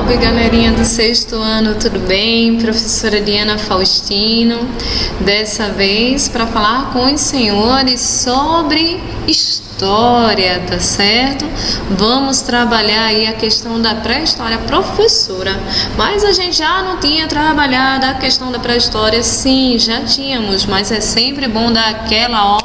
Salve, galerinha do sexto ano, tudo bem? Professora Diana Faustino, dessa vez para falar com os senhores sobre história, tá certo? Vamos trabalhar aí a questão da pré-história, professora, mas a gente já não tinha trabalhado a questão da pré-história? Sim, já tínhamos, mas é sempre bom dar aquela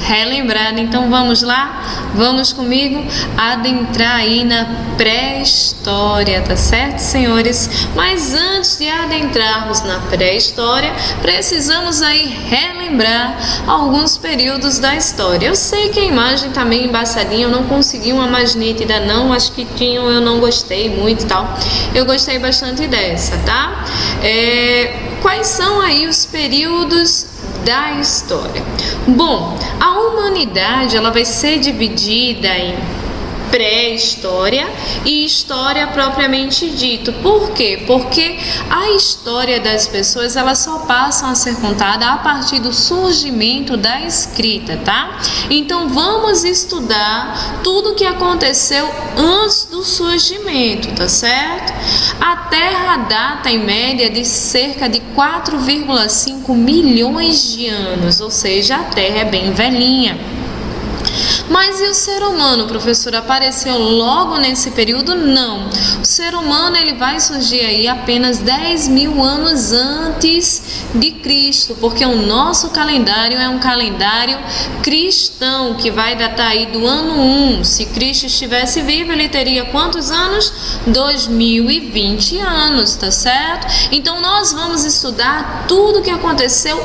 relembrada. Então vamos lá, vamos comigo adentrar aí na pré-história, tá certo, senhores? Mas antes de adentrarmos na pré-história, precisamos aí relembrar alguns períodos da história. Eu sei que a imagem tá meio embaçadinha, eu não consegui uma mais nítida não, acho que tinha, eu não gostei muito e tal. Eu gostei bastante dessa, tá? Quais são aí os períodos da história? Bom, a humanidade ela vai ser dividida em pré-história e história propriamente dito. Por quê? Porque a história das pessoas elas só passam a ser contada a partir do surgimento da escrita, tá? Então vamos estudar tudo o que aconteceu antes do surgimento, tá certo? A Terra data em média de cerca de 4,5 milhões de anos, ou seja, a Terra é bem velhinha. Mas e o ser humano, professor, apareceu logo nesse período? Não. O ser humano ele vai surgir aí apenas 10 mil anos antes de Cristo, porque o nosso calendário é um calendário cristão, que vai datar aí do ano 1. Se Cristo estivesse vivo, ele teria quantos anos? 2020 anos, tá certo? Então nós vamos estudar tudo o que aconteceu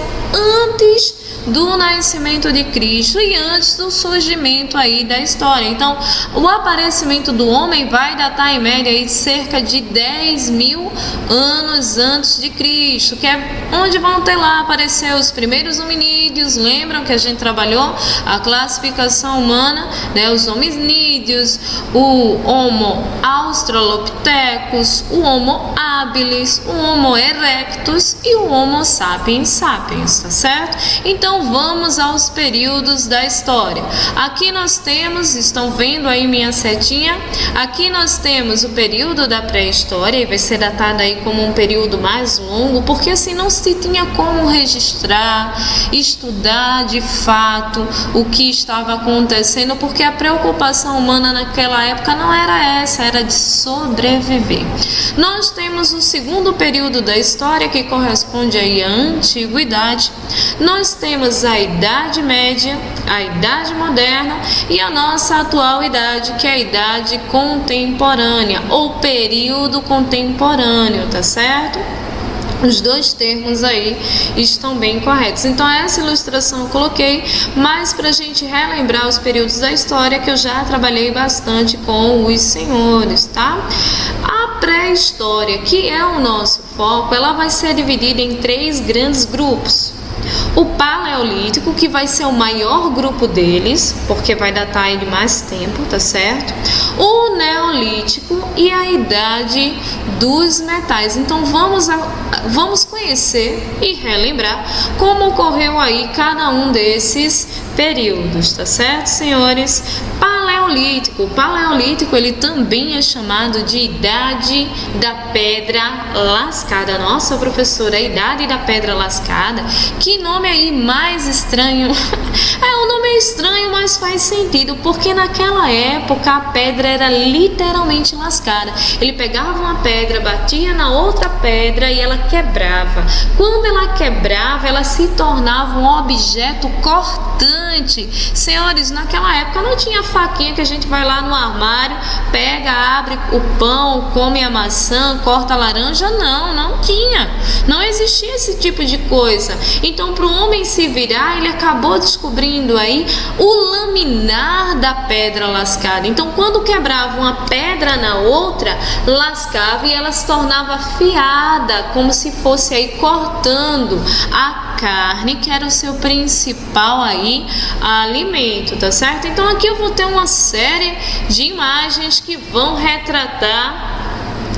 antes do nascimento de Cristo e antes do surgimento aí da história. Então, o aparecimento do homem vai datar em média aí cerca de 10 mil anos antes de Cristo, que é onde vão ter lá aparecer os primeiros hominídeos. Lembram que a gente trabalhou a classificação humana, né? Os hominídeos, o Homo australopithecus, o Homo habilis, o Homo erectus e o Homo sapiens sapiens, tá certo? Então vamos aos períodos da história. Aqui nós temos, estão vendo aí minha setinha? Aqui nós temos o período da pré-história e vai ser datado aí como um período mais longo, porque assim não se tinha como registrar, estudar de fato o que estava acontecendo, porque a preocupação humana naquela época não era essa, era de sobreviver. Nós temos o segundo período da história que corresponde aí à antiguidade. Nós temos a Idade Média, a Idade Moderna e a nossa atual idade, que é a Idade Contemporânea ou período contemporâneo, tá certo? Os dois termos aí estão bem corretos. Então essa ilustração eu coloquei mais para a gente relembrar os períodos da história que eu já trabalhei bastante com os senhores, tá? A pré-história, que é o nosso foco, ela vai ser dividida em 3 grandes grupos. O Paleolítico, que vai ser o maior grupo deles, porque vai datar ele mais tempo, tá certo? O Neolítico e a Idade dos Metais. Então vamos conhecer e relembrar como ocorreu aí cada um desses períodos, tá certo, senhores? Paleolítico. O Paleolítico ele também é chamado de Idade da Pedra Lascada. Nossa, professora, a Idade da Pedra Lascada, que nome aí mais estranho. O nome é estranho, mas faz sentido, porque naquela época a pedra era literalmente lascada. Ele pegava uma pedra, batia na outra pedra e ela quebrava. Quando ela quebrava, ela se tornava um objeto cortante. Senhores, naquela época não tinha faquinha que a gente vai lá no armário, pega, abre o pão, come a maçã, corta a laranja. Não tinha. Não existia esse tipo de coisa. Então, para o homem se virar, ele acabou descobrindo aí o laminar da pedra lascada. Então, quando quebrava uma pedra na outra, lascava e ela se tornava afiada, como se fosse aí cortando a carne, que era o seu principal aí alimento, tá certo? Então aqui eu vou ter uma série de imagens que vão retratar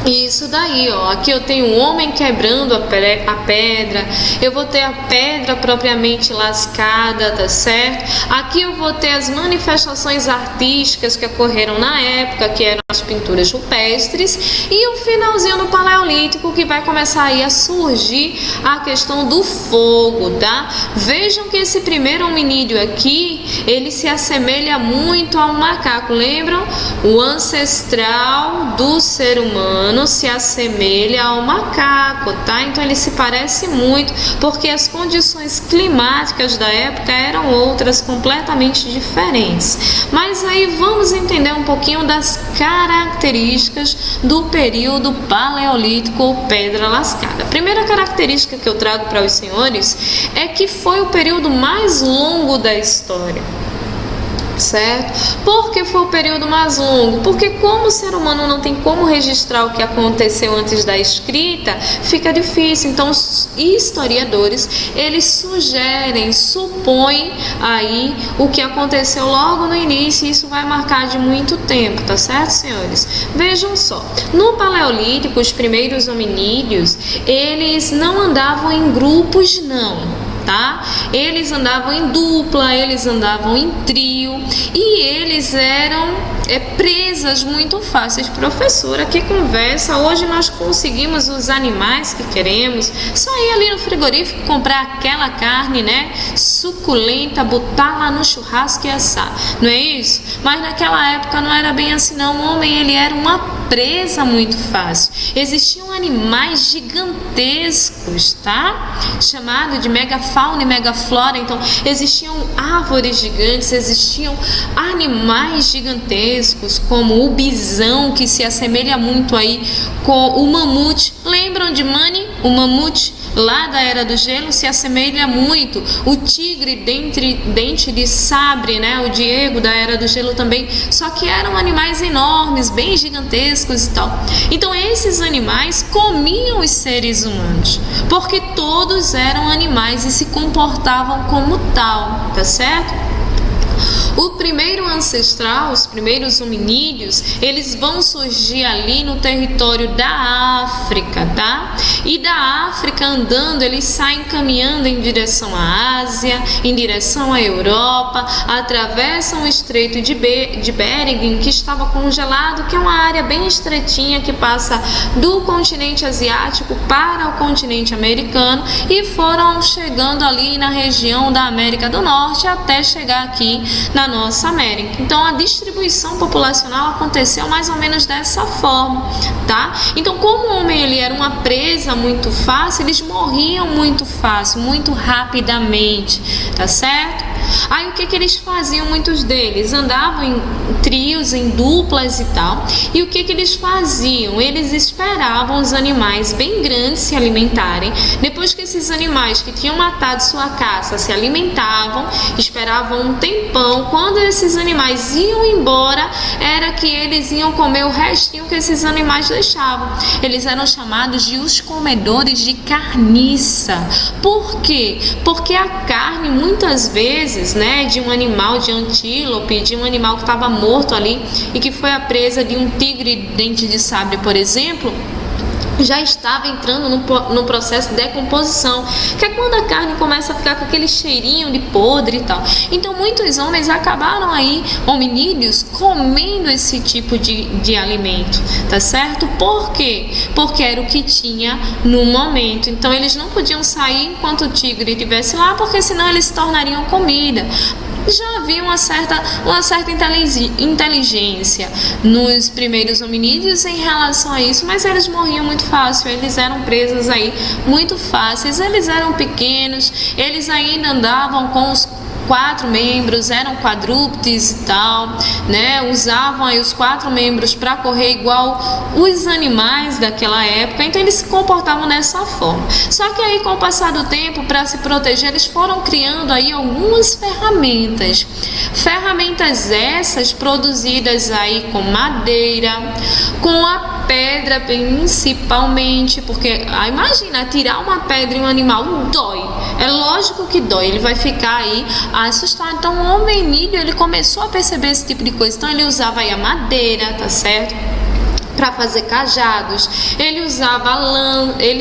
isso daí, ó. Aqui eu tenho um homem quebrando a pedra, eu vou ter a pedra propriamente lascada, tá certo? Aqui eu vou ter as manifestações artísticas que ocorreram na época, que eram as pinturas rupestres, e o finalzinho do Paleolítico, que vai começar aí a surgir a questão do fogo, tá? Vejam que esse primeiro hominídeo aqui, ele se assemelha muito ao macaco, lembram? O ancestral do ser humano se assemelha ao macaco, tá? Então ele se parece muito, porque as condições climáticas da época eram outras, completamente diferentes. Mas aí vamos entender um pouquinho das características do período Paleolítico ou Pedra Lascada. A primeira característica que eu trago para os senhores é que foi o período mais longo da história. Certo? Por que foi o período mais longo? Porque como o ser humano não tem como registrar o que aconteceu antes da escrita, fica difícil. Então os historiadores, eles supõem aí o que aconteceu logo no início, e isso vai marcar de muito tempo, tá certo, senhores? Vejam só, no Paleolítico, os primeiros hominídeos, eles não andavam em grupos, não. Tá? Eles andavam em dupla, eles andavam em trio, e eles eram presas muito fáceis. Professora, que conversa, hoje nós conseguimos os animais que queremos, só ir ali no frigorífico comprar aquela carne, né, suculenta, botar lá no churrasco e assar, não é isso? Mas naquela época não era bem assim não, o homem ele era uma presa muito fácil. Existiam animais gigantescos, tá? Chamado de megafauna e megaflora. Então existiam árvores gigantes, existiam animais gigantescos, como o bisão, que se assemelha muito aí com o mamute. Lembram de Mani? O mamute lá da Era do Gelo se assemelha muito. O tigre dente de sabre, né? O Diego da Era do Gelo também. Só que eram animais enormes, bem gigantescos e tal. Então esses animais comiam os seres humanos, porque todos eram animais e se comportavam como tal, tá certo? O primeiro ancestral, os primeiros hominídeos, eles vão surgir ali no território da África, tá? E da África andando, eles saem caminhando em direção à Ásia, em direção à Europa, atravessam o Estreito de Bering, que estava congelado, que é uma área bem estreitinha que passa do continente asiático para o continente americano, e foram chegando ali na região da América do Norte até chegar aqui na nossa América. Então a distribuição populacional aconteceu mais ou menos dessa forma, tá? Então como o homem ele era uma presa muito fácil, eles morriam muito fácil, muito rapidamente, tá certo? Aí o que eles faziam, muitos deles andavam em trios, em duplas e tal, e o que eles faziam? Eles esperavam os animais bem grandes se alimentarem. Depois que esses animais que tinham matado sua caça se alimentavam, esperavam um tempão. Quando esses animais iam embora, era que eles iam comer o restinho que esses animais deixavam. Eles eram chamados de os comedores de carniça. Por quê? Porque a carne, muitas vezes, né, de um animal, de antílope, de um animal que estava morto ali e que foi a presa de um tigre dente de sabre, por exemplo, já estava entrando no processo de decomposição, que é quando a carne começa a ficar com aquele cheirinho de podre e tal. Então muitos homens acabaram aí, hominídeos, comendo esse tipo de alimento, tá certo? Por quê? Porque era o que tinha no momento. Então eles não podiam sair enquanto o tigre estivesse lá, porque senão eles se tornariam comida. Já havia uma certa inteligência nos primeiros hominídeos em relação a isso, mas eles morriam muito fácil, eles eram presos aí muito fáceis, eles eram pequenos, eles ainda andavam com os 4 membros, eram quadrúpedes e tal, né? Usavam aí os 4 membros para correr igual os animais daquela época, então eles se comportavam dessa forma. Só que aí, com o passar do tempo, para se proteger, eles foram criando aí algumas ferramentas essas produzidas aí com madeira, com a pedra principalmente, porque imagina, tirar uma pedra em um animal dói, é lógico que dói, ele vai ficar aí assustado. Então o hominídeo ele começou a perceber esse tipo de coisa, então ele usava aí a madeira, tá certo? para fazer cajados, ele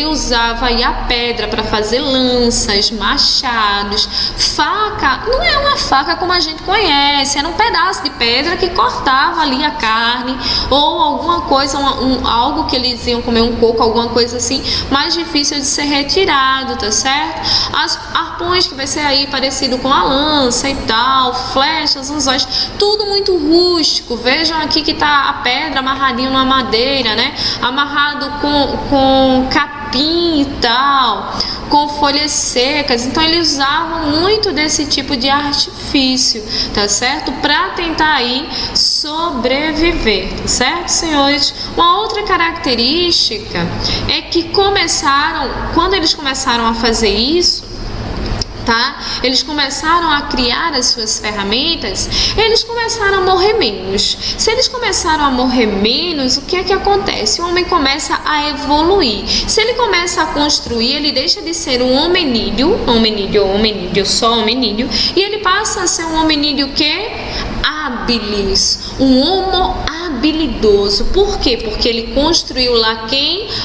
usava aí a pedra para fazer lanças, machados, faca. Não é uma faca como a gente conhece, era um pedaço de pedra que cortava ali a carne ou alguma coisa, algo que eles iam comer, um coco, alguma coisa assim, mais difícil de ser retirado, tá certo? As arpões, que vai ser aí parecido com a lança e tal, flechas, anzóis, tudo muito rústico. Vejam aqui que tá a pedra amarradinha numa madeira, né? Amarrado com capim e tal, com folhas secas. Então eles usavam muito desse tipo de artifício, tá certo? Para tentar aí sobreviver, tá certo, senhores? Uma outra característica é que quando eles começaram a fazer isso, tá? Eles começaram a criar as suas ferramentas, eles começaram a morrer menos. Se eles começaram a morrer menos, o que é que acontece? O homem começa a evoluir. Se ele começa a construir, ele deixa de ser um hominídeo, só hominídeo, e ele passa a ser um hominídeo que? Habilis, um homo habilidoso. Por quê? Porque ele construiu lá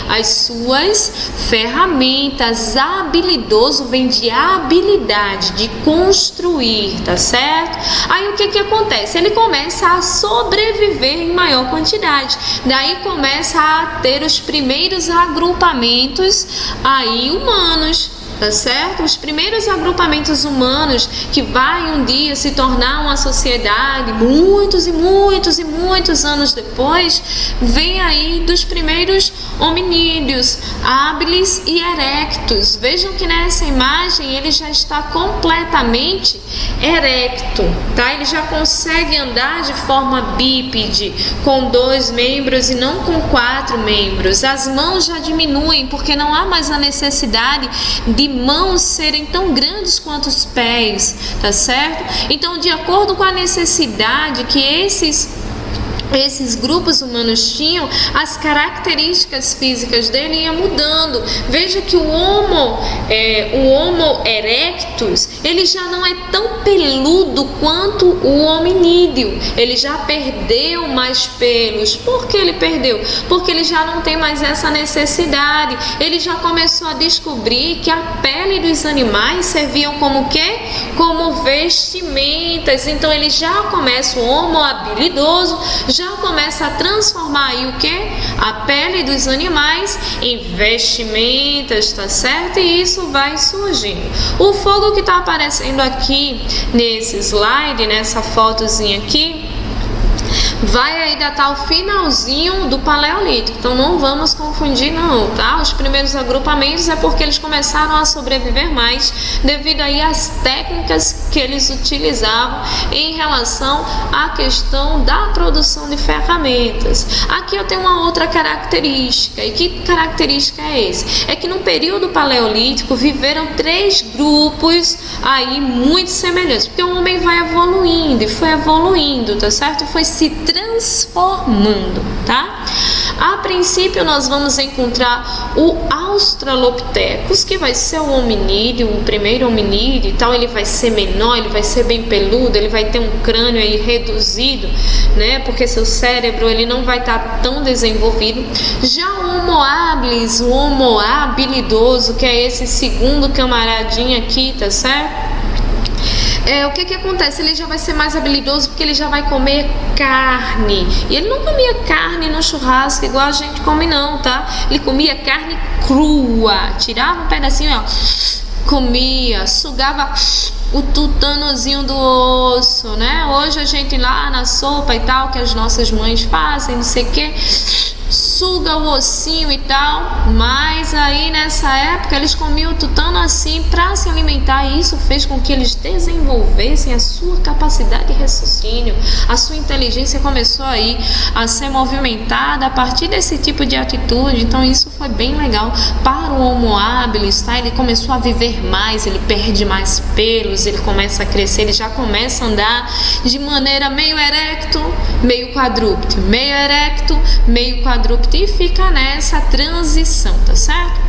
as suas ferramentas. Habilidoso vem de habilidade, de construir, tá certo? Aí o que acontece? Ele começa a sobreviver em maior quantidade. Daí começa a ter os primeiros agrupamentos aí humanos, tá certo? Os primeiros agrupamentos humanos que vai um dia se tornar uma sociedade, muitos anos depois, vem aí dos primeiros hominídeos, hábiles e erectos. Vejam que nessa imagem ele já está completamente erecto, tá? Ele já consegue andar de forma bípede, com 2 membros e não com 4 membros. As mãos já diminuem, porque não há mais a necessidade de mãos serem tão grandes quanto os pés, tá certo? Então, de acordo com a necessidade que esses grupos humanos tinham, as características físicas dele iam mudando. Veja que o Homo erectus, ele já não é tão peludo quanto o hominídeo. Ele já perdeu mais pelos. Por que ele perdeu? Porque ele já não tem mais essa necessidade. Ele já começou a descobrir que a pele dos animais serviam como quê? Como vestimentas. Então ele já começa, o Homo habilidoso, já começa a transformar aí o que? A pele dos animais em vestimentas, tá certo? E isso vai surgindo. O fogo que está aparecendo aqui nesse slide, nessa fotozinha aqui, vai aí datar o finalzinho do Paleolítico. Então não vamos confundir não, tá? Os primeiros agrupamentos é porque eles começaram a sobreviver mais devido aí às técnicas que eles utilizavam em relação à questão da produção de ferramentas. Aqui eu tenho uma outra característica. E que característica é essa? É que no período Paleolítico viveram 3 grupos aí muito semelhantes, porque o homem vai evoluindo e foi evoluindo, tá certo? Foi se transformando, tá? A princípio nós vamos encontrar o Australopithecus, que vai ser o hominídeo, o primeiro hominídeo e tal. Ele vai ser menor, ele vai ser bem peludo, ele vai ter um crânio aí reduzido, né? Porque seu cérebro ele não vai estar tão desenvolvido. Já o Homo habilis, o Homo habilidoso, que é esse segundo camaradinho aqui, tá certo? O que acontece? Ele já vai ser mais habilidoso porque ele já vai comer carne. E ele não comia carne no churrasco igual a gente come não, tá? Ele comia carne crua. Tirava um pedacinho, ó, comia, sugava o tutanozinho do osso, né? Hoje a gente lá na sopa e tal, que as nossas mães fazem, não sei o que, suga o ossinho e tal, mas aí nessa época eles comiam o tutano assim para se alimentar, e isso fez com que eles desenvolvessem a sua capacidade de raciocínio, a sua inteligência começou aí a ser movimentada a partir desse tipo de atitude. Então isso foi bem legal para o Homo habilis, tá? Ele começou a viver mais, ele perde mais pelos, ele começa a crescer, ele já começa a andar de maneira meio erecto, meio quadrúpede, meio erecto, meio quadrúpede, e fica nessa transição, tá certo?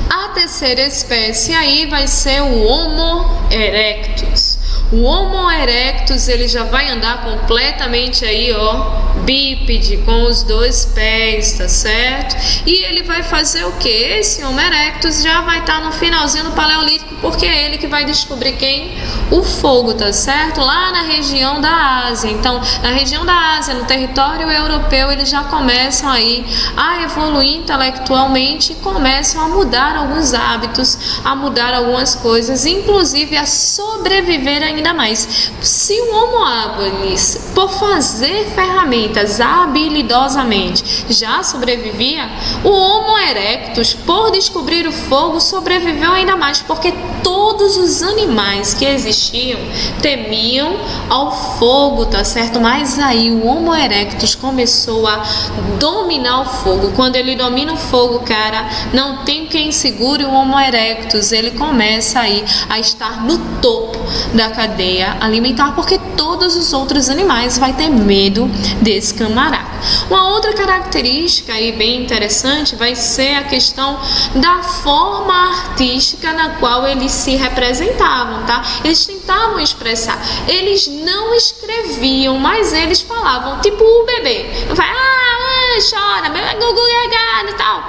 A terceira espécie aí vai ser o Homo erectus. O Homo erectus ele já vai andar completamente aí, ó, bípede, com os 2 pés, tá certo? E ele vai fazer o que? Esse Homo erectus já vai estar no finalzinho do Paleolítico, porque é ele que vai descobrir quem? O fogo, tá certo? Lá na região da Ásia. Então, na região da Ásia, no território europeu, eles já começam aí a evoluir intelectualmente e começam a mudar alguns hábitos, a mudar algumas coisas, inclusive a sobreviver ainda mais. Se o Homo habilis, por fazer ferramentas habilidosamente, já sobrevivia, o Homo erectus, por descobrir o fogo, sobreviveu ainda mais, porque todos os animais que existiam temiam ao fogo, tá certo? Mas aí o Homo erectus começou a dominar o fogo. Quando ele domina o fogo, cara, não tem quem segure o Homo erectus. Ele começa aí a estar no topo da cadeia alimentar, porque todos os outros animais vai ter medo desse camarada. Uma outra característica aí bem interessante vai ser a questão da forma artística na qual eles se representavam, tá? Eles tentavam expressar, eles não escreviam, mas eles falavam, tipo o bebê, vai, chora, e tal.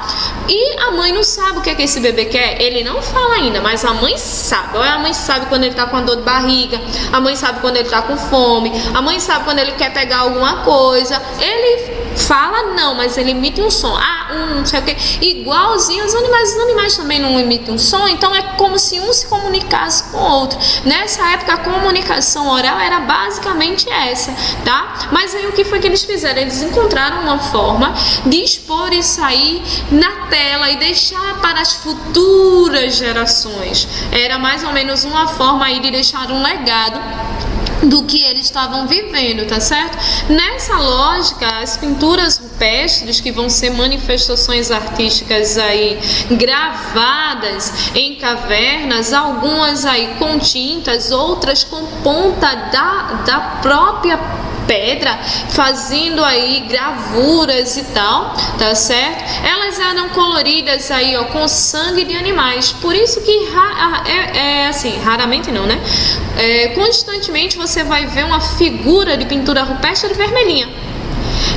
E a mãe não sabe o que é que esse bebê quer, ele não fala ainda, mas a mãe sabe. A mãe sabe quando ele tá com dor de barriga, a mãe sabe quando ele tá com fome, a mãe sabe quando ele quer pegar alguma coisa. Ele fala não, mas ele emite um som, não sei o que, igualzinho os animais também não emitem um som, então é como se um se comunicasse com o outro. Nessa época a comunicação oral era basicamente essa, tá? Mas aí o que foi que eles fizeram? Eles encontraram uma forma de expor isso aí na tela e deixar para as futuras gerações. Era mais ou menos uma forma aí de deixar um legado do que eles estavam vivendo, tá certo? Nessa lógica, as pinturas rupestres, que vão ser manifestações artísticas aí gravadas em cavernas, algumas aí com tintas, outras com ponta da própria pedra, fazendo aí gravuras e tal, tá certo? Elas eram coloridas aí, ó, com sangue de animais. Por isso que assim, raramente não, né? Constantemente você vai ver uma figura de pintura rupestre vermelhinha.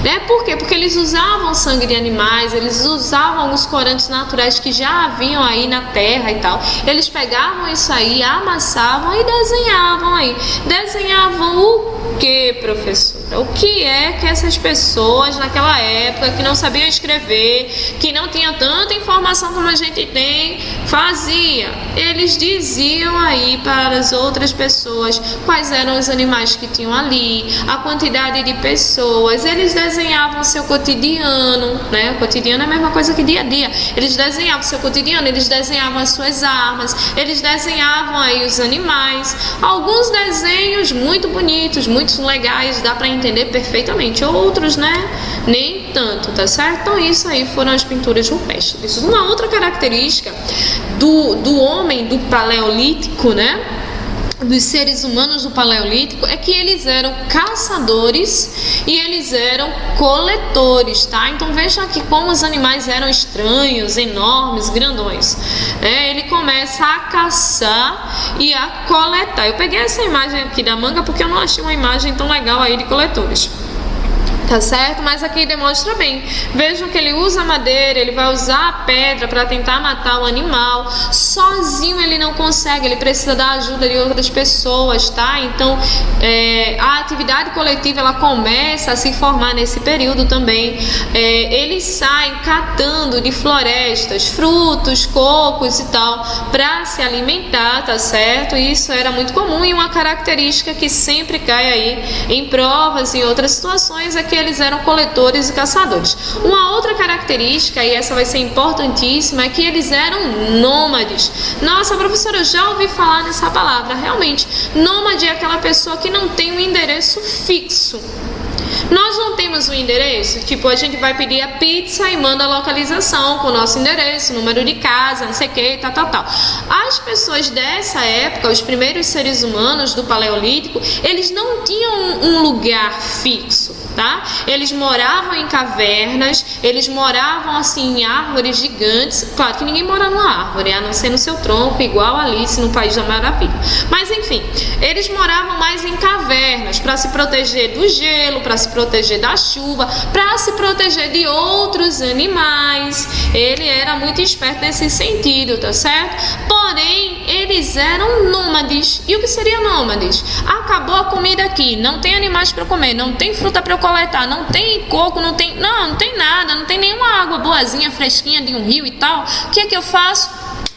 Né? Por quê? Porque eles usavam sangue de animais, eles usavam alguns corantes naturais que já haviam aí na terra e tal. Eles pegavam isso aí, amassavam e desenhavam aí. Desenhavam o que, professora? O que é que essas pessoas naquela época, que não sabiam escrever, que não tinham tanta informação como a gente tem, fazia? Eles diziam aí para as outras pessoas quais eram os animais que tinham ali, a quantidade de pessoas. Eles desenhavam seu cotidiano, né? O cotidiano é a mesma coisa que dia a dia. Eles desenhavam seu cotidiano, eles desenhavam as suas armas, eles desenhavam aí os animais. Alguns desenhos muito bonitos, muito legais, dá para entender perfeitamente. Outros, né? Nem tanto, tá certo? Então isso aí foram as pinturas rupestres. Uma outra característica do homem do Paleolítico, né? Dos seres humanos do Paleolítico é que eles eram caçadores e eles eram coletores, tá? Então veja aqui como os animais eram estranhos, enormes, grandões. Ele começa a caçar e a coletar. Eu peguei essa imagem aqui da manga porque eu não achei uma imagem tão legal aí de coletores. Tá certo? Mas aqui demonstra bem. Vejam que ele usa a madeira, ele vai usar a pedra para tentar matar o animal. Sozinho ele não consegue, ele precisa da ajuda de outras pessoas, tá? Então, a atividade coletiva ela começa a se formar nesse período também. Eles saem catando de florestas frutos, cocos e tal, para se alimentar, tá certo? Isso era muito comum e uma característica que sempre cai aí em provas e outras situações é que eles eram coletores e caçadores. Uma outra característica, e essa vai ser importantíssima, é que eles eram nômades. Nossa, professora, eu já ouvi falar nessa palavra. Realmente, nômade é aquela pessoa que não tem um endereço fixo. Nós não temos um endereço, tipo, a gente vai pedir a pizza e manda a localização com o nosso endereço, número de casa, não sei o que, tal. As pessoas dessa época, os primeiros seres humanos do Paleolítico, eles não tinham um lugar fixo. tá? Eles moravam em cavernas, eles moravam assim em árvores gigantes. Claro que ninguém mora numa árvore, a não ser no seu tronco, igual Alice no País da Maravilha. Mas enfim, eles moravam mais em cavernas para se proteger do gelo, para se proteger da chuva, para se proteger de outros animais. Ele era muito esperto nesse sentido, tá certo? Porém, eles eram nômades. E o que seria nômades? Acabou a comida aqui, não tem animais para comer, não tem fruta para eu coletar, não tem coco, não tem nada, não tem nenhuma água boazinha, fresquinha de um rio e tal. O que é que eu faço?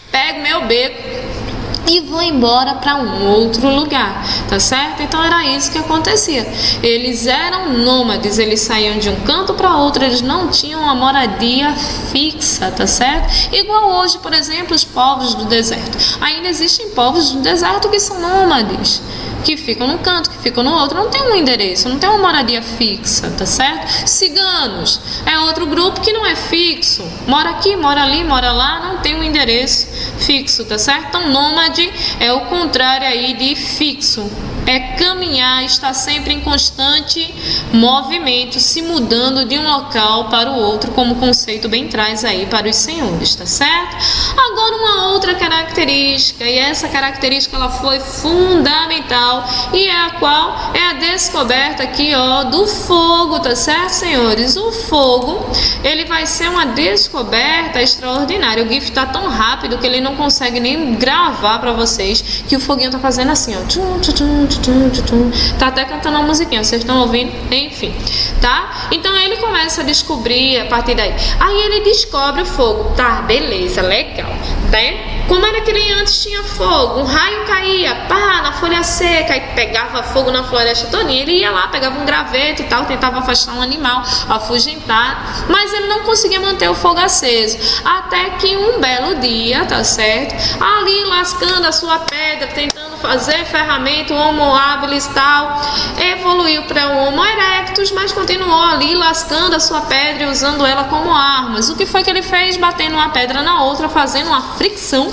Pego meu beco e vou embora para um outro lugar, tá certo? Então era isso que acontecia. Eles eram nômades, eles saíam de um canto para outro, eles não tinham uma moradia fixa, tá certo? Igual hoje, por exemplo, os povos do deserto. Ainda existem povos do deserto que são nômades, que ficam num canto, que ficam no outro, não tem um endereço, não tem uma moradia fixa, tá certo? Ciganos é outro grupo que não é fixo, mora aqui, mora ali, mora lá, não tem um endereço fixo, tá certo? Então nômade é o contrário aí de fixo, é caminhar, estar sempre em constante movimento, se mudando de um local para o outro, como o conceito bem traz aí para os senhores, tá certo? Agora uma outra característica, e essa característica ela foi fundamental, e é a qual é a descoberta aqui, ó, do fogo, tá certo, senhores? O fogo, ele vai ser uma descoberta extraordinária. O GIF tá tão rápido que ele não consegue nem gravar para vocês que o foguinho tá fazendo assim, ó, tchum, tchum, tchum, tchum, tchum. Tá até cantando uma musiquinha, vocês estão ouvindo? Enfim, tá? Então ele começa a descobrir a partir daí. Aí ele descobre o fogo, tá? Beleza, legal, né? Como era que ele antes tinha fogo? Um raio caía, pá, na folha seca, e pegava fogo na floresta todinha. Ele ia lá, pegava um graveto e tal, tentava afastar um animal, afugentar, mas ele não conseguia manter o fogo aceso. Até que um belo dia, tá certo? Ali lascando a sua pedra, tentando fazer ferramenta, o Homo habilis tal, evoluiu para o Homo erectus, mas continuou ali lascando a sua pedra e usando ela como armas. O que foi que ele fez? Batendo uma pedra na outra, fazendo uma fricção,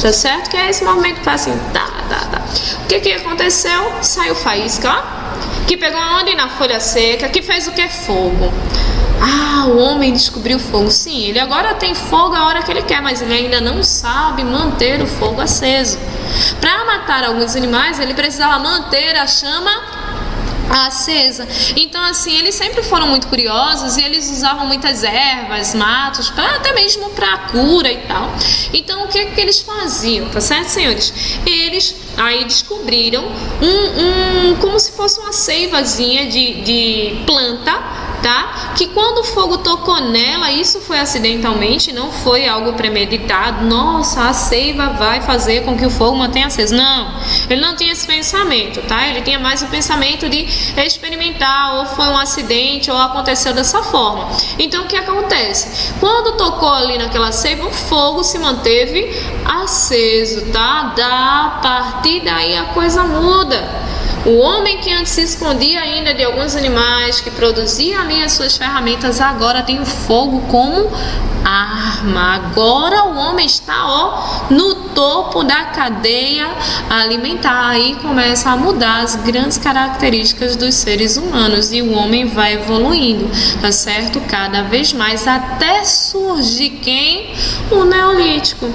tá certo? Que é esse movimento que faz assim, tá. O que aconteceu? Saiu faísca, ó, que pegou aonde? Na folha seca, que fez o que? Fogo. Ah, o homem descobriu fogo. Sim, ele agora tem fogo a hora que ele quer, mas ele ainda não sabe manter o fogo aceso. Para matar alguns animais, ele precisava manter a chama acesa. Então assim, eles sempre foram muito curiosos e eles usavam muitas ervas, matos, até mesmo para cura e tal. Então o que eles faziam, tá certo, senhores? Eles aí descobriram como se fosse uma seivazinha de planta, tá? Que quando o fogo tocou nela, isso foi acidentalmente, não foi algo premeditado. Nossa, a seiva vai fazer com que o fogo mantenha aceso. Não, ele não tinha esse pensamento, tá? Ele tinha mais o pensamento de experimentar, ou foi um acidente, ou aconteceu dessa forma. Então o que acontece? Quando tocou ali naquela seiva, o fogo se manteve aceso, tá? A partir daí a coisa muda. O homem que antes se escondia ainda de alguns animais, que produzia ali as suas ferramentas, agora tem o fogo como arma. Agora o homem está, ó, no topo da cadeia alimentar. Aí começa a mudar as grandes características dos seres humanos e o homem vai evoluindo, tá certo? Cada vez mais, até surgir quem? O Neolítico.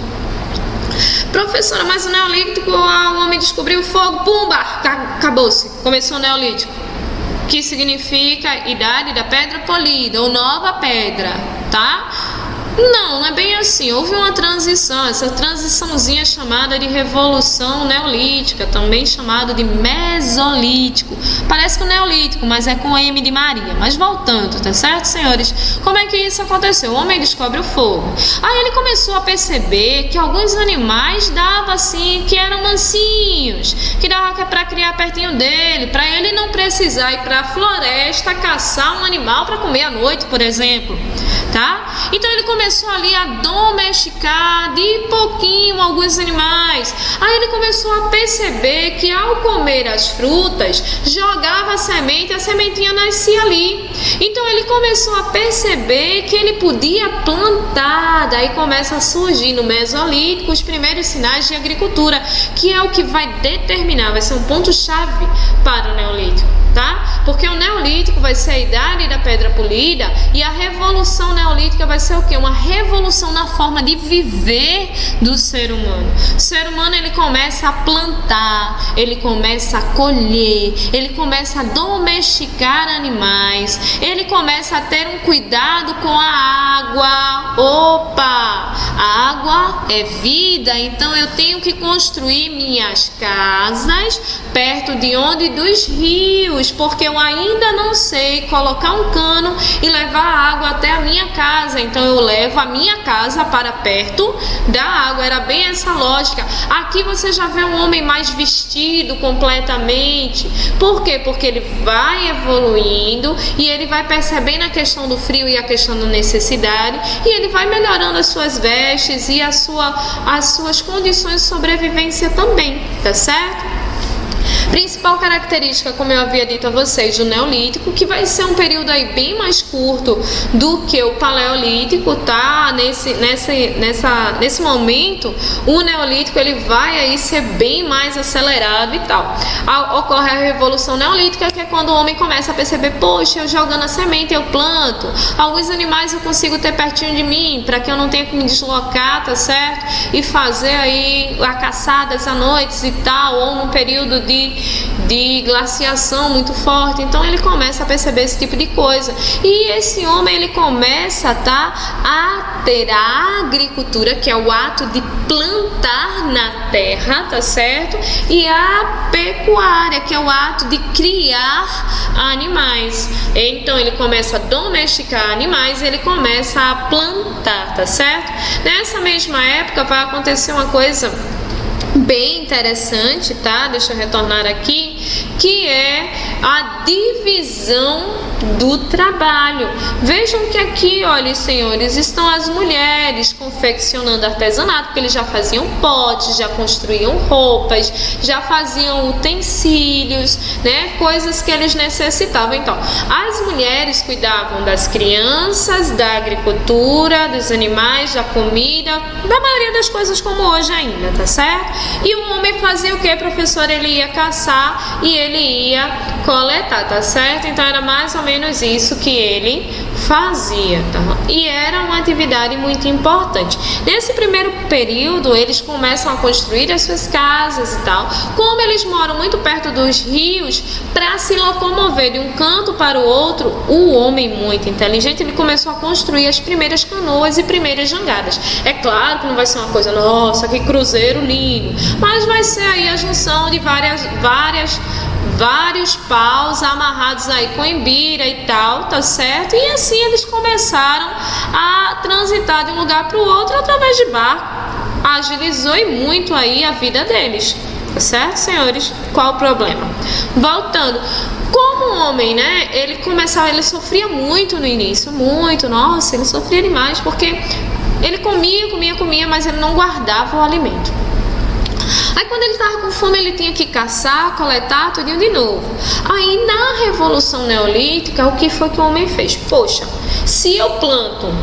Professora, mas o Neolítico, o homem descobriu o fogo, pumba, acabou-se, começou o Neolítico, que significa idade da pedra polida, ou nova pedra, tá? Não é bem assim, houve uma transição, essa transiçãozinha chamada de Revolução Neolítica, também chamado de Mesolítico. Parece que o Neolítico, mas é com M de Maria. Mas voltando, tá certo, senhores? Como é que isso aconteceu? O homem descobre o fogo. Aí ele começou a perceber que alguns animais davam assim, que eram mansinhos, que dava para criar pertinho dele, para ele não precisar ir para a floresta caçar um animal para comer à noite, por exemplo. Tá? Então ele começou ali a domesticar de pouquinho alguns animais. Aí ele começou a perceber que ao comer as frutas, jogava a semente, a sementinha nascia ali. Então ele começou a perceber que ele podia plantar. Daí começa a surgir no Mesolítico os primeiros sinais de agricultura, que é o que vai determinar, vai ser um ponto-chave para o Neolítico. tá? Porque o Neolítico vai ser a idade da pedra polida e a Revolução Neolítica vai ser o quê? Uma revolução na forma de viver do ser humano. O ser humano, ele começa a plantar, ele começa a colher, ele começa a domesticar animais, ele começa a ter um cuidado com a água. Opa! A água é vida, então eu tenho que construir minhas casas perto de onde? Dos rios, porque eu ainda não sei colocar um cano e levar a água até a minha casa, então eu levo a minha casa para perto da água. Era bem essa lógica. Aqui você já vê um homem mais vestido completamente. Por quê? Porque ele vai evoluindo e ele vai percebendo a questão do frio e a questão da necessidade, e ele vai melhorando as suas vestes e as suas condições de sobrevivência também, tá certo? Principal característica, como eu havia dito a vocês, do Neolítico, que vai ser um período aí bem mais curto do que o Paleolítico, tá? Nesse momento, o Neolítico ele vai aí ser bem mais acelerado e tal. Ocorre a Revolução Neolítica, que é quando o homem começa a perceber, poxa, eu jogando a semente eu planto, alguns animais eu consigo ter pertinho de mim, para que eu não tenha que me deslocar, tá certo? E fazer aí a caçadas à noite e tal, ou num período de glaciação muito forte. Então ele começa a perceber esse tipo de coisa, e esse homem ele começa a ter a agricultura, que é o ato de plantar na terra, tá certo? E a pecuária, que é o ato de criar animais. Então ele começa a domesticar animais, ele começa a plantar, tá certo? Nessa mesma época vai acontecer uma coisa bem interessante, tá? Deixa eu retornar aqui, que é a divisão do trabalho. Vejam que aqui, olha, senhores, estão as mulheres confeccionando artesanato, porque eles já faziam potes, já construíam roupas, já faziam utensílios, né? Coisas que eles necessitavam. Então, as mulheres cuidavam das crianças, da agricultura, dos animais, da comida, da maioria das coisas como hoje ainda, tá certo? E o homem fazia o que, professor? Ele ia caçar e ele ia coletar, tá certo? Então era mais ou menos isso que ele fazia, tá? E era uma atividade muito importante. Nesse primeiro período, eles começam a construir as suas casas e tal. Como eles moram muito perto dos rios, para se locomover de um canto para o outro, o homem muito inteligente, ele começou a construir as primeiras canoas e primeiras jangadas. É claro que não vai ser uma coisa, nossa, que cruzeiro lindo, mas vai ser aí a junção de vários paus amarrados aí com embira e tal, tá certo? E assim eles começaram a transitar de um lugar para o outro através de barco. Agilizou e muito aí a vida deles, tá certo, senhores? Qual o problema? Voltando, como o homem, né, ele sofria muito no início, muito, nossa, ele sofria demais, porque ele comia, mas ele não guardava o alimento. Aí quando ele estava com fome, ele tinha que caçar, coletar, tudo de novo. Aí na Revolução Neolítica, o que foi que o homem fez? Poxa, se eu planto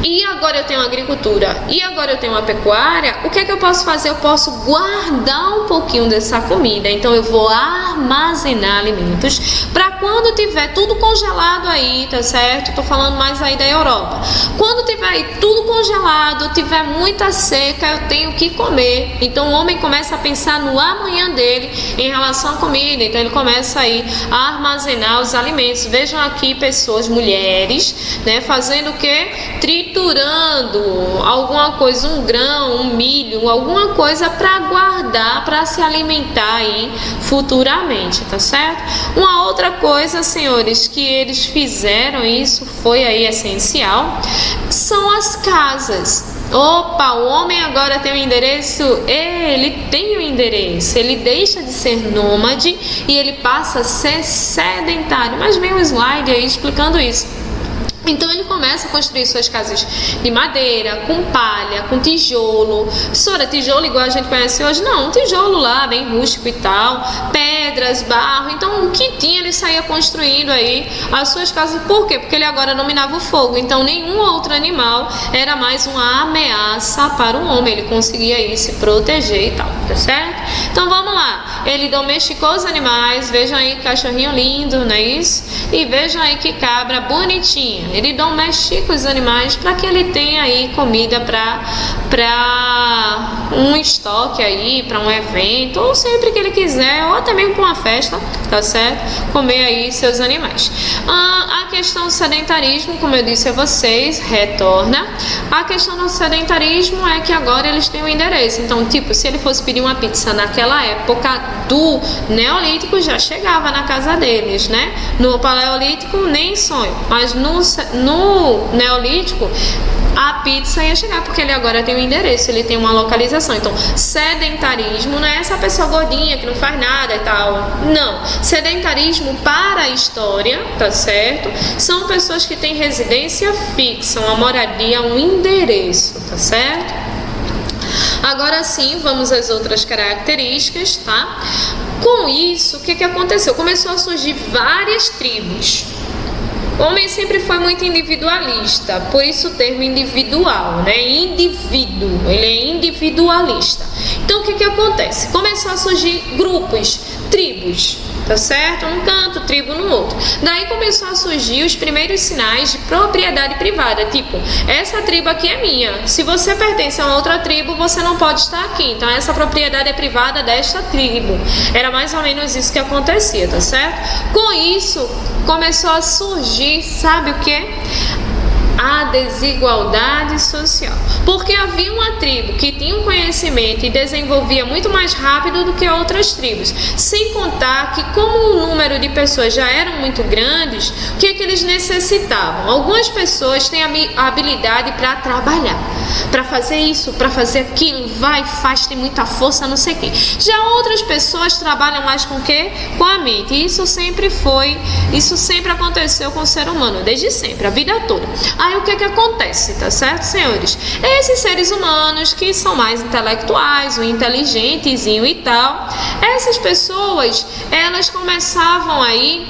e agora eu tenho agricultura e agora eu tenho uma pecuária, o que é que eu posso fazer? Eu posso guardar um pouquinho dessa comida, então eu vou armazenar alimentos para quando tiver tudo congelado aí, tá certo? Tô falando mais aí da Europa. Quando tiver aí tudo congelado, tiver muita seca, eu tenho que comer. Então o homem começa a pensar no amanhã dele em relação à comida, então ele começa aí a armazenar os alimentos. Vejam aqui pessoas, mulheres, né, fazendo o que? Triturando alguma coisa, um grão, um milho, alguma coisa para guardar, para se alimentar aí futuramente, tá certo? Uma outra coisa, senhores, que eles fizeram, isso foi aí essencial, são as casas. Opa, o homem agora tem um endereço? Ele tem um endereço, ele deixa de ser nômade e ele passa a ser sedentário. Mas vem um slide aí explicando isso. Então ele começa a construir suas casas de madeira, com palha, com tijolo. Professora, tijolo igual a gente conhece hoje? Não, um tijolo lá, bem rústico e tal, pedras, barro. Então o que tinha ele saía construindo aí as suas casas. Por quê? Porque ele agora dominava o fogo. Então nenhum outro animal era mais uma ameaça para o homem. Ele conseguia aí se proteger e tal, tá certo? Então vamos lá. Ele domesticou os animais. Vejam aí que cachorrinho lindo, não é isso? E vejam aí que cabra bonitinha. Ele domestica os animais para que ele tenha aí comida para um estoque aí, para um evento, ou sempre que ele quiser, ou até mesmo para uma festa, tá certo? Comer aí seus animais. A questão do sedentarismo, como eu disse a vocês, retorna. A questão do sedentarismo é que agora eles têm um endereço. Então, tipo, se ele fosse pedir uma pizza naquela época do Neolítico, já chegava na casa deles, né? No Paleolítico, nem sonho. Mas no Neolítico, a pizza ia chegar, porque ele agora tem um endereço, ele tem uma localização. Então, sedentarismo não é essa pessoa gordinha que não faz nada e tal. Não. Sedentarismo para a história, tá certo? São pessoas que têm residência fixa, uma moradia, um endereço, tá certo? Agora sim, vamos às outras características, tá? Com isso, o que aconteceu? Começou a surgir várias tribos. O homem sempre foi muito individualista, por isso o termo individual, né? Indivíduo, ele é individualista. Então o que acontece? Começou a surgir grupos, tribos, tá certo? Um canto, tribo no outro. Daí começou a surgir os primeiros sinais de propriedade privada, tipo, essa tribo aqui é minha. Se você pertence a uma outra tribo, você não pode estar aqui. Então essa propriedade é privada desta tribo. Era mais ou menos isso que acontecia, tá certo? Com isso, começou a surgir, sabe o que? A desigualdade social, porque havia uma tribo que tinha um conhecimento e desenvolvia muito mais rápido do que outras tribos, sem contar que como o número de pessoas já eram muito grandes, o que eles necessitavam? Algumas pessoas têm a habilidade para trabalhar, para fazer isso, para fazer aquilo, vai, faz, tem muita força, não sei o quê. Já outras pessoas trabalham mais com o quê? Com a mente, e isso sempre aconteceu com o ser humano, desde sempre, a vida toda. Aí o que acontece, tá certo, senhores? Esses seres humanos que são mais intelectuais, o inteligentezinho e tal, essas pessoas, elas começavam aí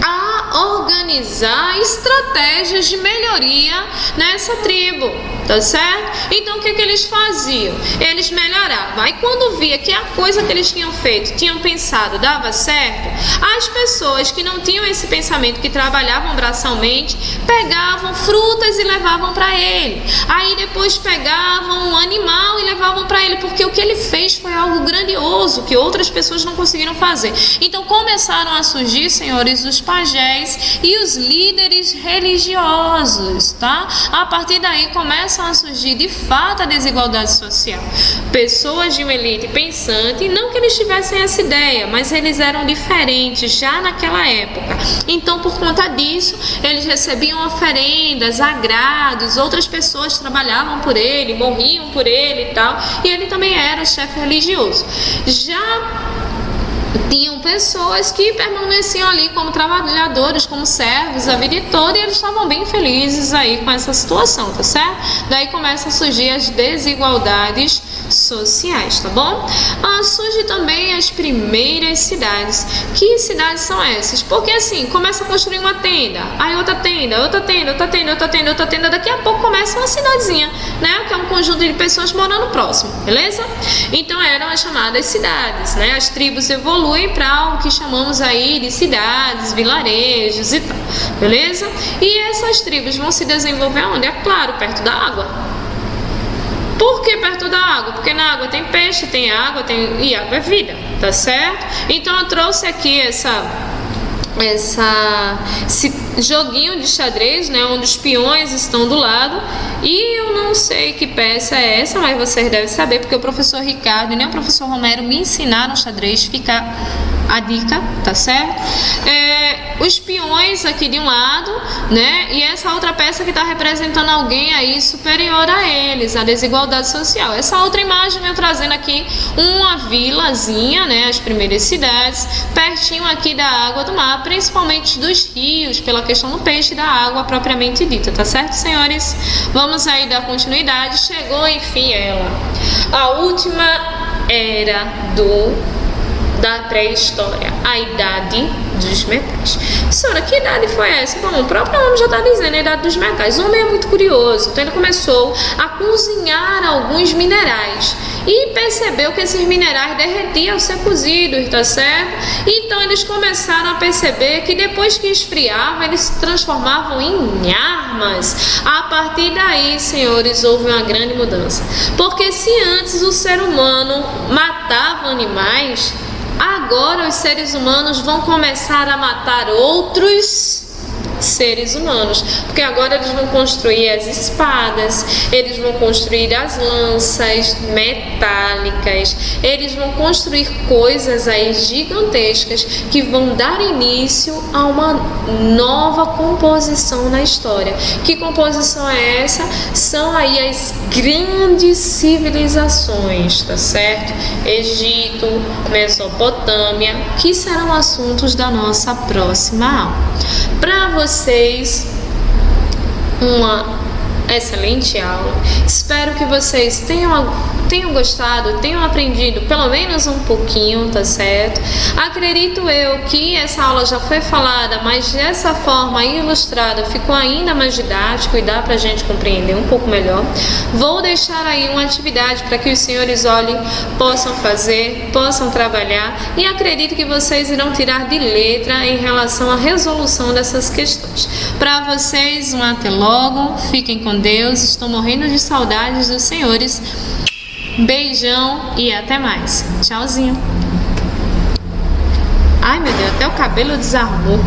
a organizar estratégias de melhoria nessa tribo, tá certo? Então o que eles faziam? Eles melhoravam. Aí quando via que a coisa que eles tinham feito, tinham pensado, dava certo, as pessoas que não tinham esse pensamento, que trabalhavam braçalmente, pegavam frutas e levavam para ele. Aí depois pegavam um animal e levavam para ele, porque o que ele fez foi algo grandioso que outras pessoas não conseguiram fazer. Então começaram a surgir, senhores, os pajés e os líderes religiosos, tá? A partir daí começam a surgir de fato a desigualdade social. Pessoas de uma elite pensante, não que eles tivessem essa ideia, mas eles eram diferentes já naquela época. Então, por conta disso, eles recebiam oferendas, agrados, outras pessoas trabalhavam por ele, morriam por ele e tal, e ele também era o chefe religioso. Já tinham pessoas que permaneciam ali como trabalhadores, como servos a vida toda, e eles estavam bem felizes aí com essa situação, tá certo? Daí começam a surgir as desigualdades sociais, tá bom? Surge também as primeiras cidades. Que cidades são essas? Porque assim, começa a construir uma tenda, aí outra tenda, outra tenda, outra tenda, outra tenda, outra tenda, daqui a pouco começa uma cidadezinha, né? Que é um conjunto de pessoas morando próximo, beleza? Então eram as chamadas cidades, né? As tribos evoluem para o que chamamos aí de cidades, vilarejos e tal, beleza? E essas tribos vão se desenvolver onde? É claro, perto da água. Por que perto da água? Porque na água tem peixe, tem água, e água é vida, tá certo? Então eu trouxe aqui esse joguinho de xadrez, né, onde os peões estão do lado, e eu não sei que peça é essa, mas vocês devem saber, porque o professor Ricardo e nem o professor Romero me ensinaram xadrez, fica a dica, tá certo? Os peões aqui de um lado, né? E essa outra peça que está representando alguém aí superior a eles, a desigualdade social. Essa outra imagem eu trazendo aqui uma vilazinha, né? As primeiras cidades, pertinho aqui da água do mar, principalmente dos rios, pela questão do peixe e da água propriamente dita, tá certo, senhores? Vamos aí dar continuidade. Chegou, enfim, ela, a última era da pré-história, a idade dos metais. Senhora, que idade foi essa? Bom, o próprio nome já está dizendo, a idade dos metais. O homem é muito curioso, então ele começou a cozinhar alguns minerais e percebeu que esses minerais derretiam ao ser cozidos, tá certo? Então eles começaram a perceber que depois que esfriavam, eles se transformavam em armas. A partir daí, senhores, houve uma grande mudança. Porque se antes o ser humano matava animais, agora os seres humanos vão começar a matar outros seres humanos, porque agora eles vão construir as espadas, eles vão construir as lanças metálicas, eles vão construir coisas aí gigantescas que vão dar início a uma nova composição na história. Que composição é essa? São aí as grandes civilizações, tá certo? Egito, Mesopotâmia, que serão assuntos da nossa próxima aula. Para vocês, uma excelente aula. Espero que vocês tenham gostado, tenham aprendido pelo menos um pouquinho, tá certo? Acredito eu que essa aula já foi falada, mas dessa forma ilustrada ficou ainda mais didático e dá pra gente compreender um pouco melhor. Vou deixar aí uma atividade para que os senhores olhem, possam fazer, possam trabalhar, e acredito que vocês irão tirar de letra em relação à resolução dessas questões. Para vocês, um até logo, fiquem com Deus, estou morrendo de saudades dos senhores. Beijão e até mais. Tchauzinho. Ai, meu Deus, até o cabelo desarmou.